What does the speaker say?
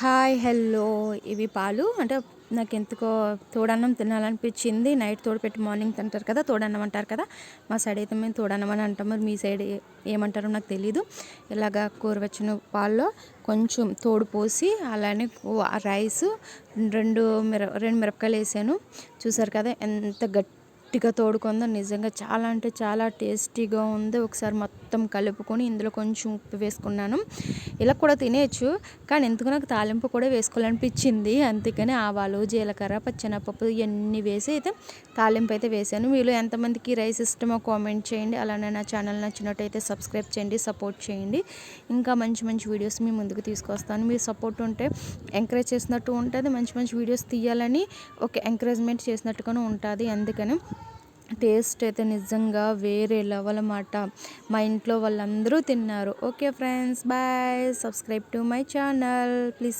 Hi hello ఇవి పాలు అంటే నాకెందుకో తోడన్నం తినాలనిపించింది. నైట్ తోడుపెట్టి మార్నింగ్ తింటారు కదా, తోడన్నం అంటారు కదా. మా సైడ్ అయితే మేము తోడన్నం అని అంటాం. మరి మీ సైడ్ ఏమంటారో నాకు తెలీదు. ఇలాగా గోరువెచ్చని పాల్లో కొంచెం తోడు పోసి అలానే రైస్ రెండు మిరపకాయలు వేసాను. చూసారు కదా ఎంత గట్టిగా తోడుకుందో. నిజంగా చాలా అంటే చాలా టేస్టీగా ఉంది. ఒకసారి మొత్తం కలుపుకొని ఇందులో కొంచెం ఉప్పు వేసుకున్నాను. ఇలా కూడా తినేయచ్చు, కానీ ఎందుకు నాకు తాలింపు కూడా వేసుకోవాలనిపించింది. అందుకని ఆవాలు, జీలకర్ర, పచ్చెనపప్పు ఇవన్నీ వేసి అయితే తాలింపు అయితే వేసాను. మీలో ఎంతమందికి రైస్ ఇష్టమో కామెంట్ చేయండి. అలానే నా ఛానల్ నచ్చినట్టయితే సబ్స్క్రైబ్ చేయండి, సపోర్ట్ చేయండి. ఇంకా మంచి మంచి వీడియోస్ మీ ముందుకు తీసుకొస్తాను. మీరు సపోర్ట్ ఉంటే ఎంకరేజ్ చేసినట్టు ఉంటుంది. మంచి మంచి వీడియోస్ తీయాలని ఒక ఎంకరేజ్మెంట్ చేసినట్టుగాను ఉంటుంది. అందుకని టేస్ట్ అయితే నిజంగా వేరే లెవెల్ అన్నమాట. మా ఇంట్లో వాళ్ళందరూ తిన్నారు. Okay friends, bye. Subscribe to my channel please.